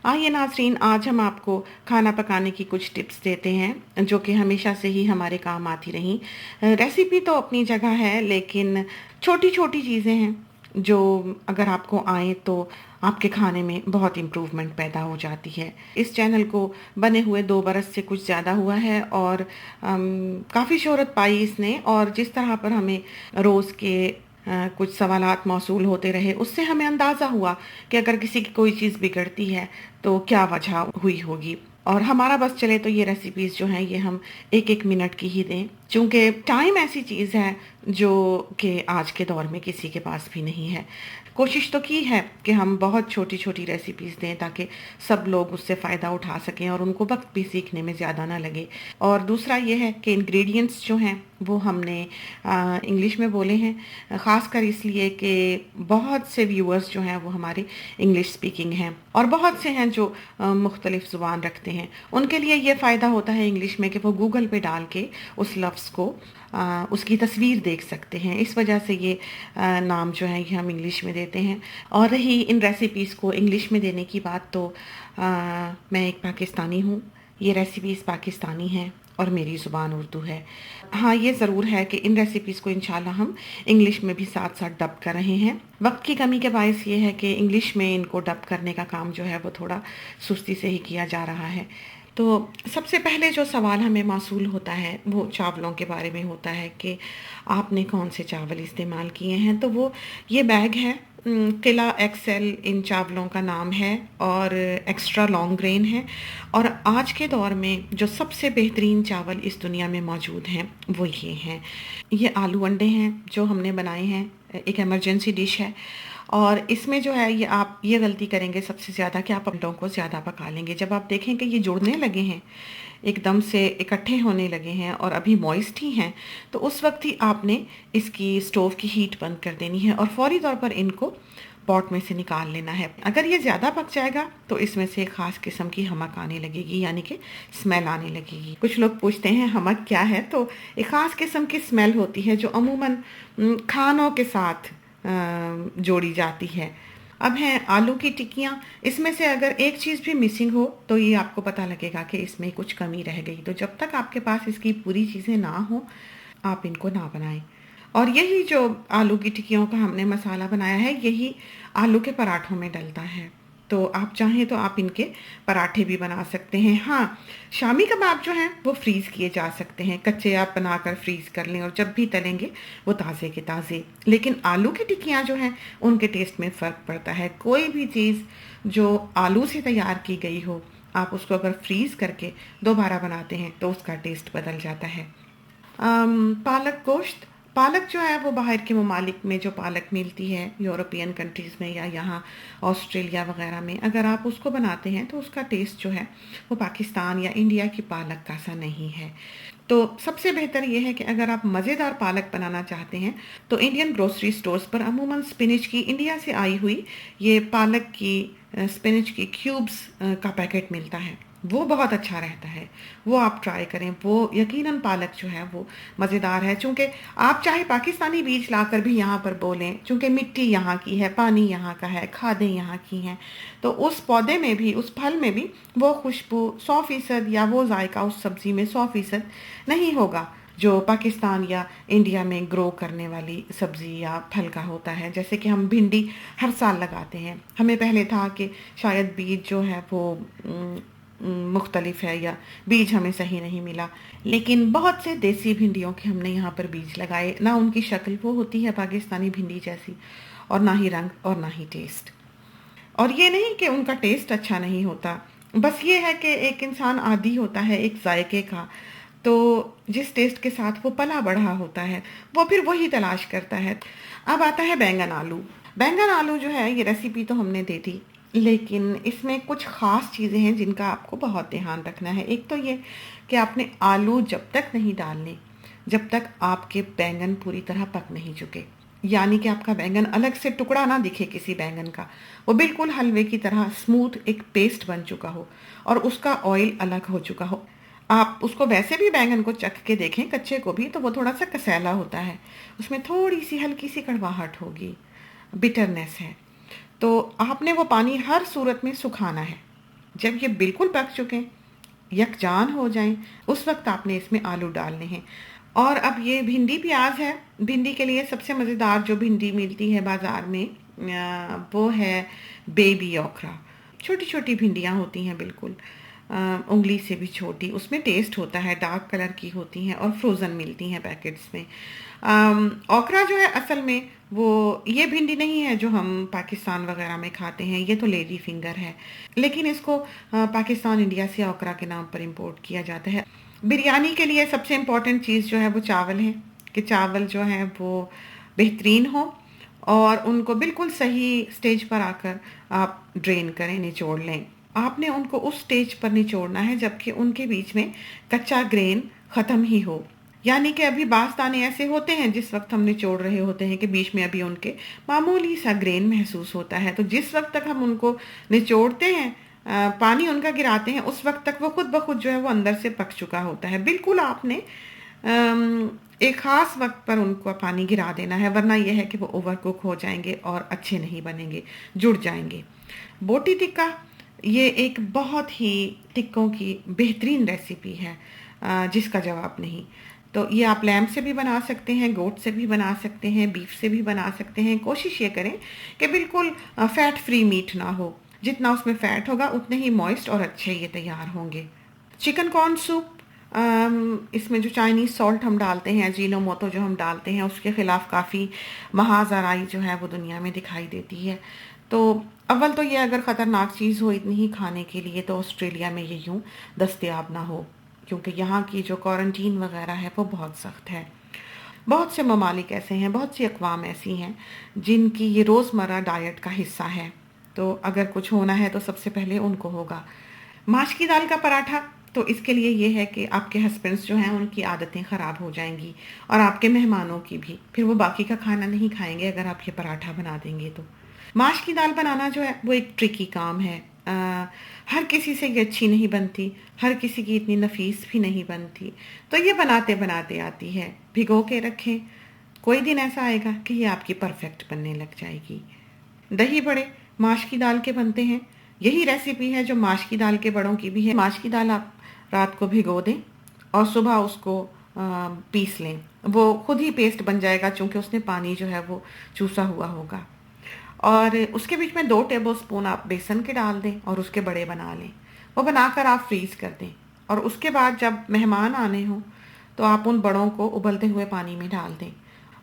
आइए नाज़रीन, आज हम आपको खाना पकाने की कुछ टिप्स देते हैं जो कि हमेशा से ही हमारे काम आती रहीं। रेसिपी तो अपनी जगह है, लेकिन छोटी-छोटी चीज़ें हैं जो अगर आपको आएँ तो आपके खाने में बहुत इम्प्रूवमेंट पैदा हो जाती है। इस चैनल को बने हुए 2 बरस से कुछ ज़्यादा हुआ है और काफ़ी शोहरत पाई इसने, और जिस तरह पर हमें रोज़ के कुछ सवालात मौसूल होते रहे, उससे हमें अंदाज़ा हुआ कि अगर किसी की कोई चीज़ बिगड़ती है तो क्या वजह हुई होगी। और हमारा बस चले तो ये रेसिपीज़ जो हैं ये हम 1-1 मिनट की ही दें, चूँकि टाइम ऐसी चीज़ है जो कि आज के दौर में किसी के पास भी नहीं है। कोशिश तो की है कि हम बहुत छोटी-छोटी रेसिपीज़ दें ताकि सब लोग उससे फ़ायदा उठा सकें और उनको वक़्त भी सीखने में ज़्यादा ना लगे। और दूसरा ये है कि इंग्रेडिएंट्स जो हैं वो हमने इंग्लिश में बोले हैं, ख़ासकर इसलिए कि बहुत से व्यूअर्स जो हैं वो हमारे इंग्लिश स्पीकिंग हैं और बहुत से हैं जो मुख्तलिफ़ ज़ुबान रखते हैं। उनके लिए ये फ़ायदा होता है इंग्लिश में कि वो गूगल पे डाल के उस लफ्ज़ को उसकी तस्वीर देख सकते हैं। इस वजह से ये नाम जो है ये हम इंग्लिश में देते हैं। और रही इन रेसिपीज़ को इंग्लिश में देने की बात, तो मैं एक पाकिस्तानी हूँ, ये रेसिपीज़ पाकिस्तानी हैं और मेरी ज़ुबान उर्दू है। हाँ, ये ज़रूर है कि इन रेसिपीज़ को इंशाल्लाह हम इंग्लिश में भी साथ-साथ डब कर रहे हैं। वक़्त की कमी के बायस ये है कि इंग्लिश में इनको डब करने का काम जो है वो थोड़ा सुस्ती से ही किया जा रहा है। तो सबसे पहले जो सवाल हमें मौसूल होता है वो चावलों के बारे में होता है कि आपने कौन से चावल इस्तेमाल किए हैं। तो वो ये बैग है, किला एक्सेल इन चावलों का नाम है और एक्स्ट्रा लॉन्ग ग्रेन है। और आज के दौर में जो सबसे बेहतरीन चावल इस दुनिया में मौजूद हैं वो ये हैं। ये आलू अंडे हैं जो हमने बनाए हैं, एक इमरजेंसी डिश है। और इसमें जो है ये आप ये गलती करेंगे सबसे ज़्यादा कि आप अंडों को ज़्यादा पका लेंगे। जब आप देखें कि ये जुड़ने लगे हैं, एकदम से इकट्ठे होने लगे हैं और अभी मॉइस्ट ही हैं, तो उस वक्त ही आपने इसकी स्टोव की हीट बंद कर देनी है और फौरी तौर पर इनको पॉट में से निकाल लेना है। अगर ये ज़्यादा पक जाएगा तो इसमें से एक ख़ास किस्म की हमक आने लगेगी, यानी कि स्मेल आने लगेगी। कुछ लोग पूछते हैं हमक क्या है, तो एक ख़ास किस्म की स्मेल होती है जो अमूमन खानों के साथ जोड़ी जाती है। अब हैं आलू की टिक्कियाँ, इसमें से अगर एक चीज़ भी मिसिंग हो तो ये आपको पता लगेगा कि इसमें कुछ कमी रह गई। तो जब तक आपके पास इसकी पूरी चीज़ें ना हो, आप इनको ना बनाएं। और यही जो आलू की टिक्कियों का हमने मसाला बनाया है, यही आलू के पराठों में डलता है। तो आप चाहें तो आप इनके पराठे भी बना सकते हैं। हाँ, शामी कबाब जो हैं वो फ्रीज़ किए जा सकते हैं, कच्चे आप बनाकर फ्रीज़ कर लें और जब भी तलेंगे वो ताज़े के ताज़े। लेकिन आलू की टिक्कियाँ जो हैं उनके टेस्ट में फ़र्क पड़ता है। कोई भी चीज़ जो आलू से तैयार की गई हो, आप उसको अगर फ्रीज़ करके दोबारा बनाते हैं तो उसका टेस्ट बदल जाता है। पालक गोश्त, पालक जो है वो बाहर के ममालिक में जो पालक मिलती है यूरोपियन कंट्रीज़ में या यहाँ ऑस्ट्रेलिया वगैरह में, अगर आप उसको बनाते हैं तो उसका टेस्ट जो है वो पाकिस्तान या इंडिया की पालक का सा नहीं है। तो सबसे बेहतर ये है कि अगर आप मज़ेदार पालक बनाना चाहते हैं तो इंडियन ग्रोसरी स्टोर्स पर अमूमन स्पिनच की इंडिया से आई हुई ये पालक की स्पिनच की क्यूब्स का पैकेट मिलता है, वो बहुत अच्छा रहता है। वो आप ट्राई करें, वो यकीनन पालक जो है वो मज़ेदार है। चूँकि आप चाहे पाकिस्तानी बीज लाकर भी यहाँ पर बोलें, चूँकि मिट्टी यहाँ की है, पानी यहाँ का है, खादें यहाँ की हैं, तो उस पौधे में भी, उस फल में भी वो खुशबू 100% या वो जायका उस सब्ज़ी में 100% नहीं होगा जो पाकिस्तान या इंडिया में ग्रो करने वाली सब्ज़ी या फल का होता है। जैसे कि हम भिंडी हर साल लगाते हैं, हमें पहले था कि शायद बीज जो है वो मुख्तलिफ है या बीज हमें सही नहीं मिला, लेकिन बहुत से देसी भिंडियों के हमने यहाँ पर बीज लगाए। ना उनकी शक्ल वो होती है पाकिस्तानी भिंडी जैसी, और ना ही रंग और ना ही टेस्ट। और ये नहीं कि उनका टेस्ट अच्छा नहीं होता, बस ये है कि एक इंसान आदी होता है एक जायके का, तो जिस टेस्ट के साथ वो पला बढ़ा होता है वो फिर वही तलाश करता है। अब आता है बैंगन आलू। बैंगन आलू जो है ये रेसिपी तो हमने दे दी, लेकिन इसमें कुछ ख़ास चीज़ें हैं जिनका आपको बहुत ध्यान रखना है। एक तो ये कि आपने आलू जब तक नहीं डालने जब तक आपके बैंगन पूरी तरह पक नहीं चुके, यानी कि आपका बैंगन अलग से टुकड़ा ना दिखे किसी बैंगन का, वो बिल्कुल हलवे की तरह स्मूथ एक पेस्ट बन चुका हो और उसका ऑयल अलग हो चुका हो। आप उसको वैसे भी बैंगन को चख के देखें, कच्चे को भी, तो वो थोड़ा सा कसैला होता है, उसमें थोड़ी सी हल्की सी कड़वाहट होगी, बिटरनेस है। तो आपने वो पानी हर सूरत में सुखाना है। जब ये बिल्कुल पक चुके, यकजान हो जाएं, उस वक्त आपने इसमें आलू डालने हैं। और अब ये भिंडी प्याज है। भिंडी के लिए सबसे मज़ेदार जो भिंडी मिलती है बाज़ार में, वो है बेबी ओखरा। छोटी छोटी भिंडियाँ होती हैं, बिल्कुल उंगली से भी छोटी, उसमें टेस्ट होता है, डार्क कलर की होती हैं और फ्रोज़न मिलती हैं पैकेट्स में। ओखरा जो है असल में वो ये भिंडी नहीं है जो हम पाकिस्तान वगैरह में खाते हैं, ये तो लेडी फिंगर है, लेकिन इसको पाकिस्तान इंडिया से ओखरा के नाम पर इंपोर्ट किया जाता है। बिरयानी के लिए सबसे इम्पॉर्टेंट चीज़ जो है वो चावल है, कि चावल जो है वो बेहतरीन हो और उनको बिल्कुल सही स्टेज पर आकर आप ड्रेन करें, निचोड़ लें। आपने उनको उस स्टेज पर निचोड़ना है जबकि उनके बीच में कच्चा ग्रेन ख़त्म ही हो। यानी कि अभी बाज़ दाने ऐसे होते हैं जिस वक्त हम निचोड़ रहे होते हैं कि बीच में अभी उनके मामूली सा ग्रेन महसूस होता है, तो जिस वक्त तक हम उनको निचोड़ते हैं, पानी उनका गिराते हैं, उस वक्त तक वो खुद ब खुद जो है वो अंदर से पक चुका होता है। बिल्कुल आपने एक ख़ास वक्त पर उनको पानी गिरा देना है, वरना यह है कि वो ओवर कुक हो जाएंगे और अच्छे नहीं बनेंगे, जुड़ जाएंगे। बोटी टिक्का ये एक बहुत ही टिक्कों की बेहतरीन रेसिपी है, जिसका जवाब नहीं। तो ये आप लैम्प से भी बना सकते हैं, गोट से भी बना सकते हैं, बीफ से भी बना सकते हैं। कोशिश ये करें कि बिल्कुल फ़ैट फ्री मीट ना हो, जितना उसमें फ़ैट होगा उतने ही मॉइस्ट और अच्छे ये तैयार होंगे। चिकन कॉर्न सूप, इसमें जो चाइनीज़ सॉल्ट हम डालते हैं, अजीनोमोटो जो हम डालते हैं, उसके ख़िलाफ़ काफ़ी महाज़राई जो है वो दुनिया में दिखाई देती है। तो अव्वल तो ये अगर ख़तरनाक चीज़ हो इतनी ही खाने के लिए, तो ऑस्ट्रेलिया में ये यूँ दस्तयाब ना हो, क्योंकि यहाँ की जो क्वारंटीन वगैरह है वो बहुत सख्त है। बहुत से ममालिक ऐसे हैं, बहुत सी अक़वाम ऐसी हैं जिनकी ये रोज़मर्रा डाइट का हिस्सा है, तो अगर कुछ होना है तो सबसे पहले उनको होगा। माश की दाल का पराठा, तो इसके लिए ये है कि आपके हस्बैंड्स जो हैं उनकी आदतें ख़राब हो जाएंगी और आपके मेहमानों की भी, फिर वो बाकी का खाना नहीं खाएंगे अगर आप ये पराठा बना देंगे तो। माश की दाल बनाना जो है वो एक ट्रिकी काम है। हर किसी से ये अच्छी नहीं बनती, हर किसी की इतनी नफीस भी नहीं बनती, तो ये बनाते बनाते आती है। भिगो के रखें, कोई दिन ऐसा आएगा कि ये आपकी परफेक्ट बनने लग जाएगी। दही बड़े माश की दाल के बनते हैं, यही रेसिपी है जो माश की दाल के बड़ों की भी है। माश की दाल आप रात को भिगो दें और सुबह उसको पीस लें, वो खुद ही पेस्ट बन जाएगा चूँकि उसने पानी जो है वो चूसा हुआ होगा। और उसके बीच में 2 टेबलस्पून आप बेसन के डाल दें और उसके बड़े बना लें। वो बनाकर आप फ्रीज़ कर दें और उसके बाद जब मेहमान आने हों तो आप उन बड़ों को उबलते हुए पानी में डाल दें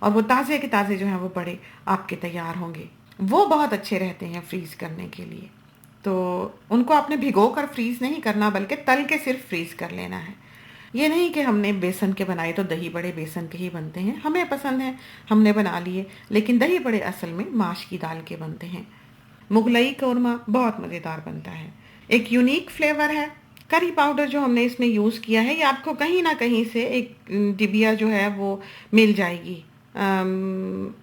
और वो ताज़े के ताज़े जो हैं वो बड़े आपके तैयार होंगे। वो बहुत अच्छे रहते हैं फ्रीज़ करने के लिए। तो उनको आपने भिगो कर फ्रीज़ नहीं करना, बल्कि तल के सिर्फ फ्रीज़ कर लेना है। ये नहीं कि हमने बेसन के बनाए तो दही बड़े बेसन के ही बनते हैं, हमें पसंद है हमने बना लिए, लेकिन दही बड़े असल में माश की दाल के बनते हैं। मुगलई कौरमा बहुत मज़ेदार बनता है, एक यूनिक फ्लेवर है। करी पाउडर जो हमने इसमें यूज़ किया है, ये आपको कहीं ना कहीं से एक डिबिया जो है वो मिल जाएगी।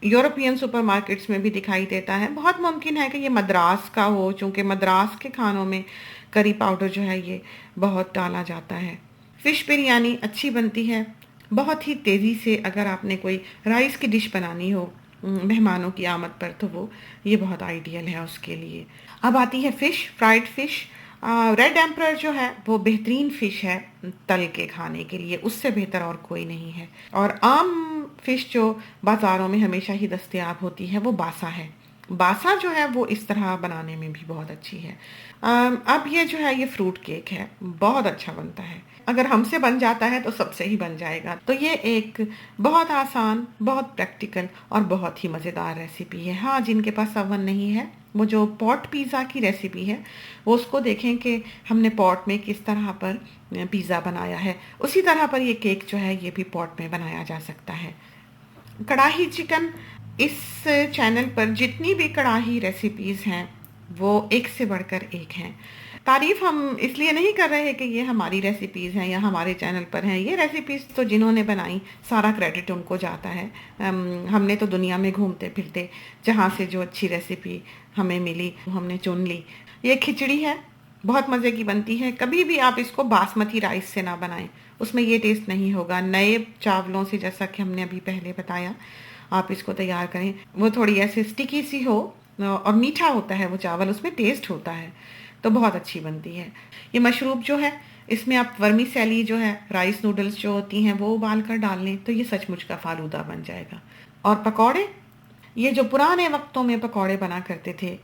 यूरोपियन सुपरमार्केट्स में भी दिखाई देता है। बहुत मुमकिन है कि ये मद्रास का हो, चूँकि मद्रास के खानों में करी पाउडर जो है ये बहुत डाला जाता है। फ़िश बिरयानी अच्छी बनती है, बहुत ही तेज़ी से अगर आपने कोई राइस की डिश बनानी हो मेहमानों की आमद पर, तो वो ये बहुत आइडियल है उसके लिए। अब आती है fish, fried fish. Red emperor जो है वो बेहतरीन फ़िश है तल के खाने के लिए, उससे बेहतर और कोई नहीं है। और आम फ़िश जो बाज़ारों में हमेशा ही दस्तयाब होती है वो बासा है। बासा जो है वो इस तरह बनाने में भी बहुत अच्छी है। अब ये जो है ये फ्रूट केक है, बहुत अच्छा बनता है। अगर हमसे बन जाता है तो सबसे ही बन जाएगा। तो ये एक बहुत आसान, बहुत प्रैक्टिकल और बहुत ही मज़ेदार रेसिपी है। हाँ, जिनके पास अवन नहीं है, वो जो पॉट पिज़्ज़ा की रेसिपी है वो उसको देखें कि हमने पॉट में किस तरह पर पिज़्ज़ा बनाया है, उसी तरह पर ये केक जो है ये भी पॉट में बनाया जा सकता है। कढ़ाई चिकन, इस चैनल पर जितनी भी कढ़ाई रेसिपीज़ हैं वो एक से बढ़कर एक हैं। तारीफ़ हम इसलिए नहीं कर रहे कि ये हमारी रेसिपीज़ हैं या हमारे चैनल पर हैं, ये रेसिपीज़ तो जिन्होंने बनाई सारा क्रेडिट उनको जाता है। हमने तो दुनिया में घूमते फिरते जहाँ से जो अच्छी रेसिपी हमें मिली हमने चुन ली। ये खिचड़ी है, बहुत मज़े की बनती है। कभी भी आप इसको बासमती राइस से ना बनाएं, उसमें ये टेस्ट नहीं होगा। नए चावलों से, जैसा कि हमने अभी पहले बताया, आप इसको तैयार करें। वो थोड़ी ऐसे स्टिकी सी हो और मीठा होता है वो चावल, उसमें टेस्ट होता है। तो बहुत अच्छी बनती है। ये मशरूब जो है, इसमें आप वर्मीसेली जो है, राइस नूडल्स जो होती हैं वो उबाल कर डाल लें तो ये सचमुच का फ़ालूदा बन जाएगा। और पकौड़े, ये जो पुराने वक़्तों में पकौड़े बना करते थे,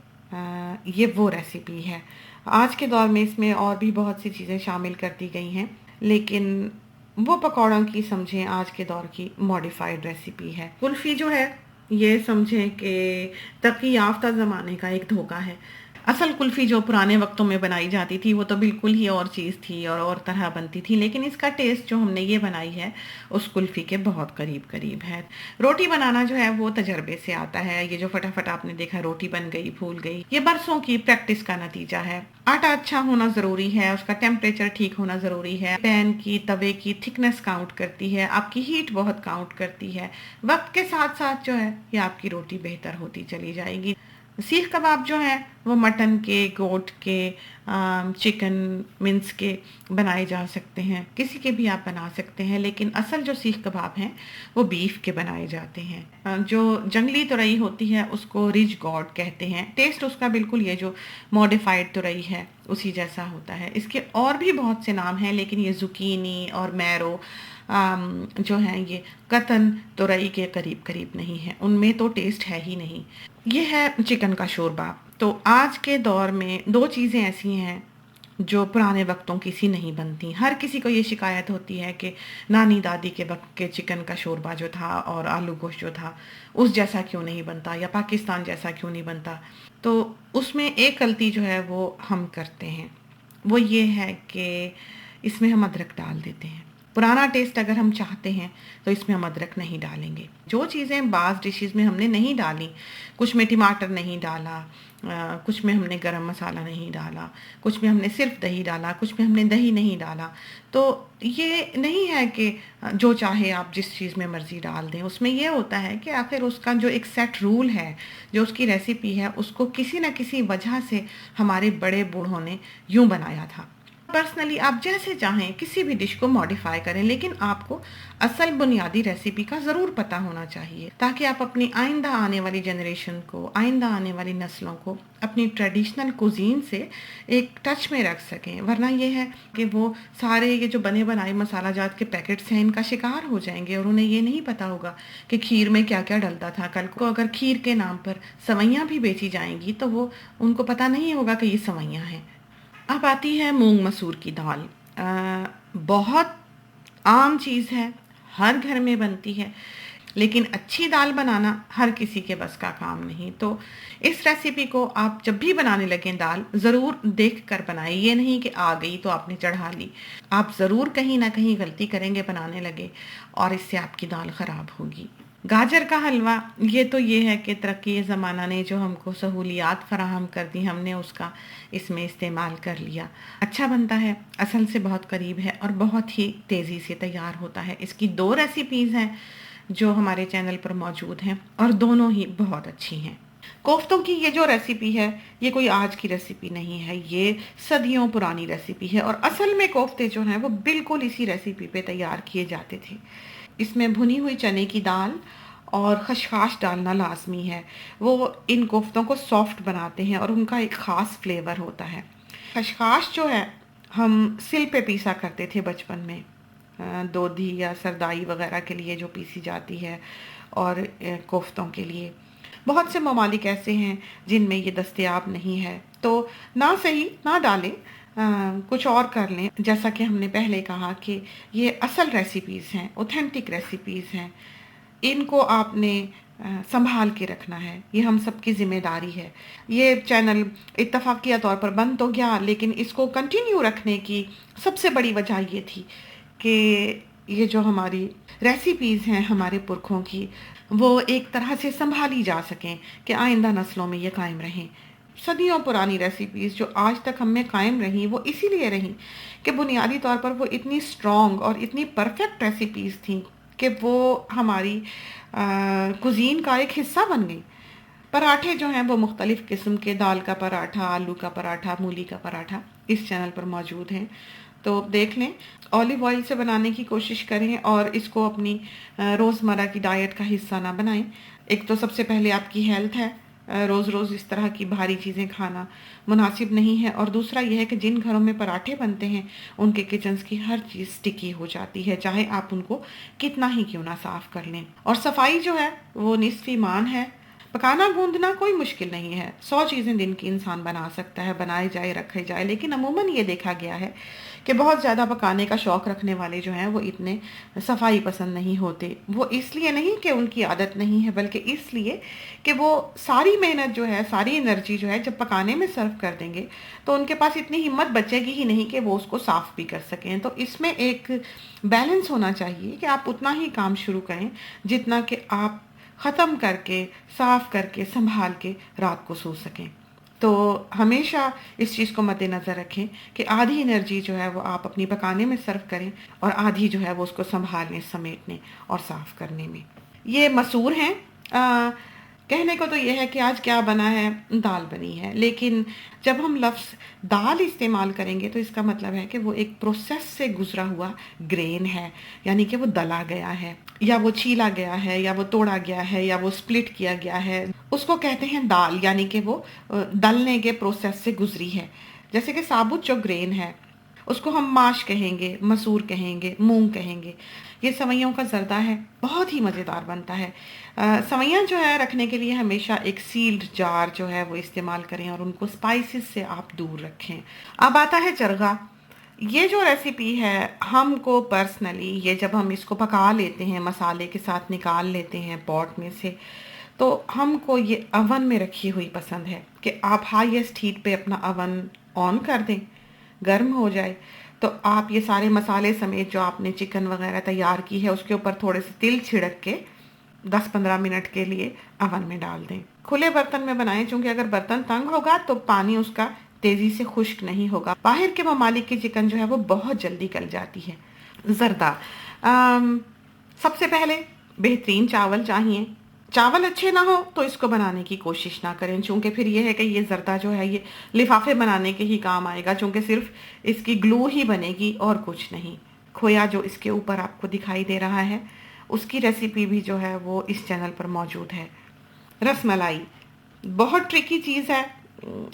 ये वो रेसिपी है। आज के दौर में इसमें और भी बहुत सी चीज़ें शामिल कर दी गई हैं, लेकिन वो पकौड़ों की समझें आज के दौर की मॉडिफाइड रेसिपी है। कुल्फ़ी जो है, ये समझें कि तरक्की याफ़्ता ज़माने का एक धोखा है। असल कुल्फ़ी जो पुराने वक़्तों में बनाई जाती थी वो तो बिल्कुल ही और चीज़ थी और तरह बनती थी, लेकिन इसका टेस्ट जो हमने ये बनाई है उस कुल्फ़ी के बहुत करीब-करीब है। रोटी बनाना जो है वो तजर्बे से आता है। ये जो फटाफट आपने देखा रोटी बन गई, फूल गई, ये बरसों की प्रैक्टिस का नतीजा है। आटा अच्छा होना ज़रूरी है, उसका टेम्परेचर ठीक होना ज़रूरी है, पैन की, तवे की थिकनेस काउंट करती है, आपकी हीट बहुत काउंट करती है। वक़्त के साथ-साथ जो है ये आपकी रोटी बेहतर होती चली जाएगी। सीख कबाब जो हैं वो मटन के, गोट के, चिकन मिंस के बनाए जा सकते हैं, किसी के भी आप बना सकते हैं, लेकिन असल जो सीख कबाब हैं वो बीफ के बनाए जाते हैं। जो जंगली तुरई होती है उसको रिज गॉड कहते हैं। टेस्ट उसका बिल्कुल ये जो मॉडिफाइड तुरई है उसी जैसा होता है। इसके और भी बहुत से नाम हैं, लेकिन ये जुकीनी और मैरो जो हैं ये कतन तुरई के करीब करीब नहीं है, उनमें तो टेस्ट है ही नहीं। ये है चिकन का शोरबा। तो आज के दौर में दो चीज़ें ऐसी हैं जो पुराने वक्तों की सी नहीं बनती। हर किसी को ये शिकायत होती है कि नानी दादी के वक्त के चिकन का शोरबा जो था और आलू गोश्त जो था उस जैसा क्यों नहीं बनता, या पाकिस्तान जैसा क्यों नहीं बनता। तो उसमें एक गलती जो है वो हम करते हैं, वो ये है कि इसमें हम अदरक डाल देते हैं। पुराना टेस्ट अगर हम चाहते हैं तो इसमें हम अदरक नहीं डालेंगे। जो चीज़ें बाज़ डिशेज़ में हमने नहीं डाली, कुछ में टमाटर नहीं डाला, कुछ में हमने गरम मसाला नहीं डाला, कुछ में हमने सिर्फ दही डाला, कुछ में हमने दही नहीं डाला, तो ये नहीं है कि जो चाहे आप जिस चीज़ में मर्ज़ी डाल दें। उसमें ये होता है कि आखिर उसका जो एक सेट रूल है, जो उसकी रेसिपी है, उसको किसी न किसी वजह से हमारे बड़े बूढ़ों ने यूँ बनाया था। पर्सनली आप जैसे चाहें किसी भी डिश को मॉडिफाई करें, लेकिन आपको असल बुनियादी रेसिपी का ज़रूर पता होना चाहिए, ताकि आप अपनी आइंदा आने वाली जनरेशन को, आइंदा आने वाली नस्लों को अपनी ट्रेडिशनल कुजीन से एक टच में रख सकें। वरना ये है कि वो सारे ये जो बने बनाए मसाला जात के पैकेट्स हैं इनका शिकार हो जाएंगे और उन्हें ये नहीं पता होगा कि खीर में क्या क्या डलता था। कल को अगर खीर के नाम पर सवैयाँ भी बेची जाएंगी तो वो उनको पता नहीं होगा कि ये सवैयाँ हैं। अब आती है मूंग मसूर की दाल। बहुत आम चीज़ है, हर घर में बनती है, लेकिन अच्छी दाल बनाना हर किसी के बस का काम नहीं। तो इस रेसिपी को आप जब भी बनाने लगें दाल ज़रूर देख कर बनाएं। ये नहीं कि आ गई तो आपने चढ़ा ली। आप ज़रूर कहीं ना कहीं गलती करेंगे बनाने लगे और इससे आपकी दाल ख़राब होगी। गाजर का हलवा, ये तो ये है कि तरक्की ज़माना ने जो हमको सहूलियात फराहम कर दी, हमने उसका इसमें इस्तेमाल कर लिया। अच्छा बनता है, असल से बहुत करीब है और बहुत ही तेज़ी से तैयार होता है। इसकी 2 रेसिपीज़ हैं जो हमारे चैनल पर मौजूद हैं और दोनों ही बहुत अच्छी हैं। कोफ्तों की ये जो रेसिपी है ये कोई आज की रेसिपी नहीं है, ये सदियों पुरानी रेसिपी है और असल में कोफ्ते जो हैं वो बिल्कुल इसी रेसिपी पे तैयार किए जाते थे। इसमें भुनी हुई चने की दाल और खशखाश डालना लाजमी है। वो इन कोफ्तों को सॉफ्ट बनाते हैं और उनका एक ख़ास फ्लेवर होता है। खशखाश जो है हम सिल पे पीसा करते थे बचपन में, दोधी या सरदाई वगैरह के लिए जो पीसी जाती है, और कोफ्तों के लिए। बहुत से ममालिक ऐसे हैं जिनमें ये दस्तयाब नहीं है, तो ना सही ना डालें, कुछ और कर लें। जैसा कि हमने पहले कहा कि ये असल रेसिपीज़ हैं, ऑथेंटिक रेसिपीज़ हैं, इनको आपने संभाल के रखना है, ये हम सबकी ज़िम्मेदारी है। ये चैनल इत्तफाकिया तौर पर बंद तो गया, लेकिन इसको कंटिन्यू रखने की सबसे बड़ी वजह ये थी कि ये जो हमारी रेसिपीज़ हैं हमारे पुरखों की, वो एक तरह से संभाली जा सकें कि आइंदा नस्लों में ये कायम रहें। सदियों पुरानी रेसिपीज़ जो आज तक हम में कायम रहीं, वो इसीलिए रहीं कि बुनियादी तौर पर वो इतनी स्ट्रॉन्ग और इतनी परफेक्ट रेसिपीज़ थीं कि वो हमारी कुज़ीन का एक हिस्सा बन गई। पराठे जो हैं वो मुख्तलिफ़ किस्म के, दाल का पराठा, आलू का पराठा, मूली का पराठा इस चैनल पर मौजूद हैं, तो देख लें। ऑलिव ऑयल से बनाने की कोशिश करें और इसको अपनी रोज़मर्रा की डाइट का हिस्सा ना बनाएं। एक तो सबसे पहले आपकी हेल्थ है, रोज़-रोज़ इस तरह की भारी चीज़ें खाना मुनासिब नहीं है। और दूसरा ये है कि जिन घरों में पराठे बनते हैं, उनके किचन्स की हर चीज़ स्टिकी हो जाती है, चाहे आप उनको कितना ही क्यों ना साफ़ कर लें। और सफाई जो है वो निस्फ़ ईमान है। पकाना गूँथना कोई मुश्किल नहीं है, 100 चीज़ें दिन की इंसान बना सकता है, बनाई जाए, रखी जाए। लेकिन अमूमन ये देखा गया है कि बहुत ज़्यादा पकाने का शौक़ रखने वाले जो हैं वो इतने सफाई पसंद नहीं होते। वो इसलिए नहीं कि उनकी आदत नहीं है, बल्कि इसलिए कि वो सारी मेहनत जो है, सारी एनर्जी जो है जब पकाने में सर्व कर देंगे, तो उनके पास इतनी हिम्मत बचेगी ही नहीं कि वो उसको साफ़ भी कर सकें। तो इसमें एक बैलेंस होना चाहिए कि आप उतना ही काम शुरू करें जितना कि आप ख़त्म करके, साफ़ करके, सँभाल के रात को सो सकें। तो हमेशा इस चीज़ को मद्देनज़र रखें कि आधी एनर्जी जो है वो आप अपनी पकाने में सर्व करें और आधी जो है वो उसको सँभालने, समेटने और साफ़ करने में। ये मसूर हैं। कहने को तो ये है कि आज क्या बना है, दाल बनी है। लेकिन जब हम लफ्ज़ दाल इस्तेमाल करेंगे तो इसका मतलब है कि वो एक प्रोसेस से गुज़रा हुआ ग्रेन है, यानी कि वो दला गया है, या वो छीला गया है, या वो तोड़ा गया है, या वो स्प्लिट किया गया है। उसको कहते हैं दाल, यानी कि वो दलने के प्रोसेस से गुज़री है। जैसे कि साबुत जो ग्रेन है उसको हम माश कहेंगे, मसूर कहेंगे, मूंग कहेंगे। ये सवैयों का ज़र्दा है, बहुत ही मज़ेदार बनता है। सवैयाँ जो है रखने के लिए हमेशा एक सील्ड जार जो है वो इस्तेमाल करें और उनको स्पाइसेस से आप दूर रखें। अब आता है चरगा। ये जो रेसिपी है हमको पर्सनली, ये जब हम इसको पका लेते हैं, मसाले के साथ निकाल लेते हैं पॉट में से, तो हमको ये अवन में रखी हुई पसंद है कि आप हाईएस्ट हीट पे अपना अवन ऑन कर दें, गर्म हो जाए, तो आप ये सारे मसाले समेत जो आपने चिकन वगैरह तैयार की है उसके ऊपर थोड़े से तिल छिड़क के 10-15 मिनट के लिए अवन में डाल दें। खुले बर्तन में बनाएं, क्योंकि अगर बर्तन तंग होगा तो पानी उसका तेज़ी से खुश्क नहीं होगा। बाहर के ममालिक की चिकन जो है वो बहुत जल्दी गल जाती है। ज़र्दा, सबसे पहले बेहतरीन चावल चाहिए। चावल अच्छे ना हो तो इसको बनाने की कोशिश ना करें, चूँकि फिर ये है कि ये ज़र्दा जो है ये लिफाफे बनाने के ही काम आएगा, चूँकि सिर्फ इसकी ग्लू ही बनेगी और कुछ नहीं। खोया जो इसके ऊपर आपको दिखाई दे रहा है, उसकी रेसिपी भी जो है वो इस चैनल पर मौजूद है। रसमलाई बहुत ट्रिकी चीज़ है,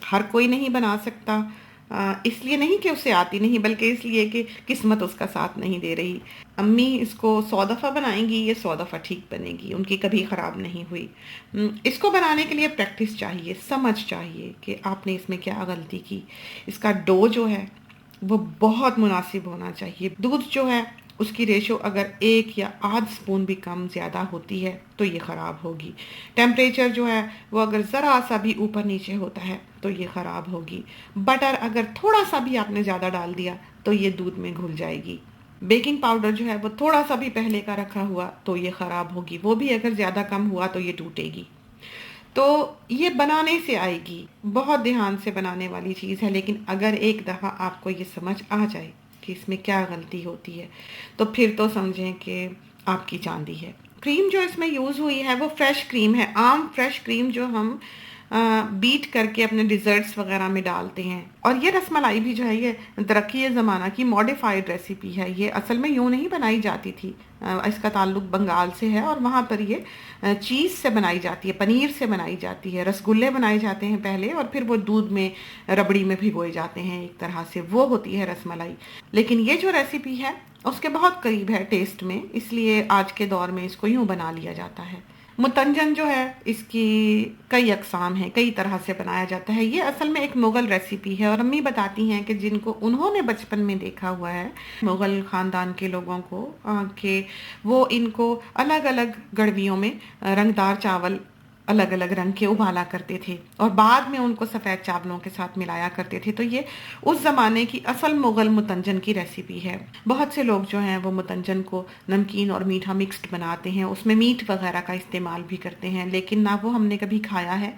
हर कोई नहीं बना सकता। इसलिए नहीं कि उसे आती नहीं, बल्कि इसलिए कि किस्मत उसका साथ नहीं दे रही। अम्मी इसको 100 दफ़ा बनाएंगी, ये 100 दफ़ा ठीक बनेगी, उनकी कभी ख़राब नहीं हुई। इसको बनाने के लिए प्रैक्टिस चाहिए, समझ चाहिए कि आपने इसमें क्या गलती की। इसका डो जो है वो बहुत मुनासिब होना चाहिए। दूध जो है उसकी रेशो अगर 1 या आध स्पून भी कम ज़्यादा होती है तो ये ख़राब होगी। टेम्परेचर जो है वो अगर ज़रा सा भी ऊपर नीचे होता है तो ये ख़राब होगी। बटर अगर थोड़ा सा भी आपने ज़्यादा डाल दिया तो ये दूध में घुल जाएगी। बेकिंग पाउडर जो है वो थोड़ा सा भी पहले का रखा हुआ तो ये ख़राब होगी, वो भी अगर ज़्यादा कम हुआ तो ये टूटेगी। तो ये बनाने से आएगी, बहुत ध्यान से बनाने वाली चीज़ है। लेकिन अगर एक दफ़ा आपको ये समझ आ जाए कि इसमें क्या गलती होती है तो फिर तो समझें कि आपकी चांदी है। क्रीम जो इसमें यूज़ हुई है वो फ्रेश क्रीम है, आम फ्रेश क्रीम जो हम बीट करके अपने डिज़र्ट्स वगैरह में डालते हैं। और ये रसमलाई भी जो है ये तरक्की ज़माना की मॉडिफाइड रेसिपी है। ये असल में यूँ नहीं बनाई जाती थी। इसका ताल्लुक बंगाल से है और वहाँ पर ये चीज़ से बनाई जाती है, पनीर से बनाई जाती है। रसगुल्ले बनाए जाते हैं पहले और फिर वो दूध में, रबड़ी में भिगोए जाते हैं, एक तरह से वो होती है रसमलाई। लेकिन ये जो रेसिपी है उसके बहुत करीब है टेस्ट में, इसलिए आज के दौर में इसको यूँ बना लिया जाता है। मुतंजन जो है इसकी कई अक़साम हैं, कई तरह से बनाया जाता है। ये असल में एक मुग़ल रेसिपी है और अम्मी बताती हैं कि जिनको उन्होंने बचपन में देखा हुआ है मुग़ल ख़ानदान के लोगों को, कि वो इनको अलग अलग गड़वियों में रंगदार चावल अलग अलग रंग के उबाला करते थे और बाद में उनको सफ़ेद चावलों के साथ मिलाया करते थे। तो ये उस ज़माने की असल मुग़ल मुतंजन की रेसिपी है। बहुत से लोग जो हैं वो मुतंजन को नमकीन और मीठा मिक्स्ड बनाते हैं, उसमें मीट वगैरह का इस्तेमाल भी करते हैं, लेकिन ना वो हमने कभी खाया है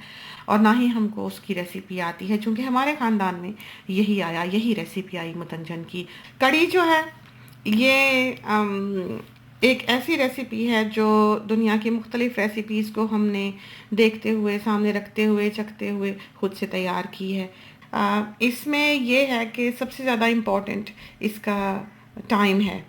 और ना ही हमको उसकी रेसिपी आती है, क्योंकि हमारे ख़ानदान में यही रेसिपी आई मुतंजन की। कड़ी जो है ये एक ऐसी रेसिपी है जो दुनिया की मुख्तलिफ़ रेसिपीज़ को हमने देखते हुए, सामने रखते हुए, चखते हुए खुद से तैयार की है। इसमें ये है कि सबसे ज़्यादा इम्पॉर्टेंट इसका टाइम है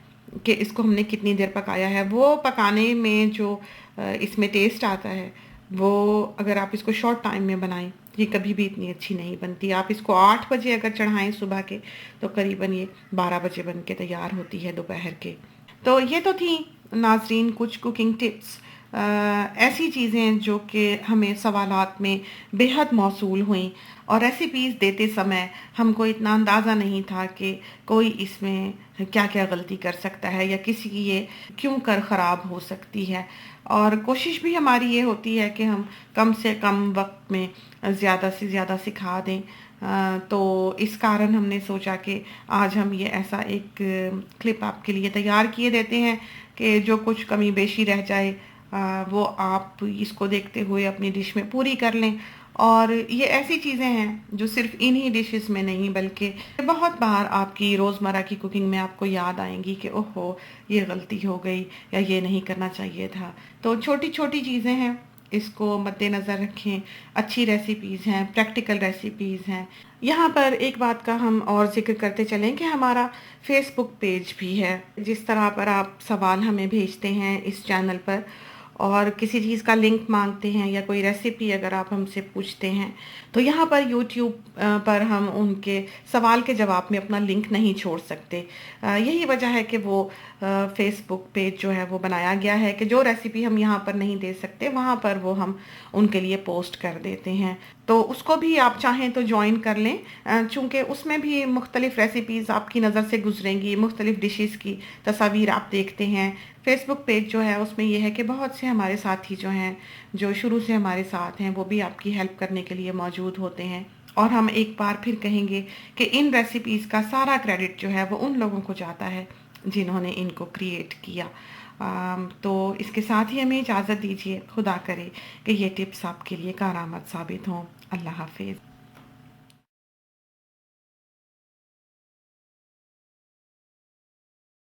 कि इसको हमने कितनी देर पकाया है। वो पकाने में जो इसमें टेस्ट आता है वो अगर आप इसको शॉर्ट टाइम में बनाएँ, ये कभी भी इतनी अच्छी नहीं बनती। आप इसको 8 बजे अगर चढ़ाएँ सुबह के, तो करीबन ये 12 बजे बन के तैयार होती है दोपहर के। तो ये तो थी नाज़रीन कुछ कुकिंग टिप्स, ऐसी चीज़ें जो कि हमें सवालात में बेहद मौसूल हुईं, और रेसिपीज़ देते समय हमको इतना अंदाज़ा नहीं था कि कोई इसमें क्या-क्या गलती कर सकता है या किसी की ये क्यों कर ख़राब हो सकती है। और कोशिश भी हमारी ये होती है कि हम कम से कम वक़्त में ज़्यादा से ज़्यादा सिखा दें। तो इस कारण हमने सोचा कि आज हम ये ऐसा एक क्लिप आपके लिए तैयार किए देते हैं कि जो कुछ कमी बेशी रह जाए वो आप इसको देखते हुए अपनी डिश में पूरी कर लें। और ये ऐसी चीज़ें हैं जो सिर्फ़ इन्हीं डिशेज़ में नहीं बल्कि बहुत बार आपकी रोज़मर्रा की कुकिंग में आपको याद आएँगी कि ओहो! ये गलती हो गई या ये नहीं करना चाहिए था। तो छोटी-छोटी चीज़ें हैं, इसको मद्देनज़र रखें। अच्छी रेसिपीज़ हैं, प्रैक्टिकल रेसिपीज़ हैं। यहाँ पर एक बात का हम और ज़िक्र करते चलें कि हमारा फ़ेसबुक पेज भी है। जिस तरह पर आप सवाल हमें भेजते हैं इस चैनल पर और किसी चीज़ का लिंक माँगते हैं या कोई रेसिपी अगर आप हमसे पूछते हैं, तो यहाँ पर यूट्यूब पर हम उनके सवाल के जवाब में अपना लिंक नहीं छोड़ सकते। यही वजह है कि वो फ़ेसबुक पेज जो है वो बनाया गया है कि जो रेसिपी हम यहाँ पर नहीं दे सकते, वहाँ पर वो हम उनके लिए पोस्ट कर देते हैं। तो उसको भी आप चाहें तो जॉइन कर लें, चूँकि उसमें भी मुख्तलिफ़ रेसिपीज़ आपकी नज़र से गुज़रेंगी, मुख्तलिफ़ डिशेज़ की तस्वीर आप देखते हैं। फ़ेसबुक पेज जो है उसमें ये है कि बहुत से हमारे साथी जो हैं, जो शुरू से हमारे साथ हैं, वो भी आपकी हेल्प करने के लिए मौजूद होते हैं। और हम एक बार फिर कहेंगे कि इन रेसिपीज़ का सारा क्रेडिट जो है वो उन लोगों को जाता है जिन्होंने इनको क्रिएट किया। तो इसके साथ ही हमें इजाज़त दीजिए। खुदा करे कि ये टिप्स आपके लिए कारआमद साबित हों। अल्लाह हाफ़िज़।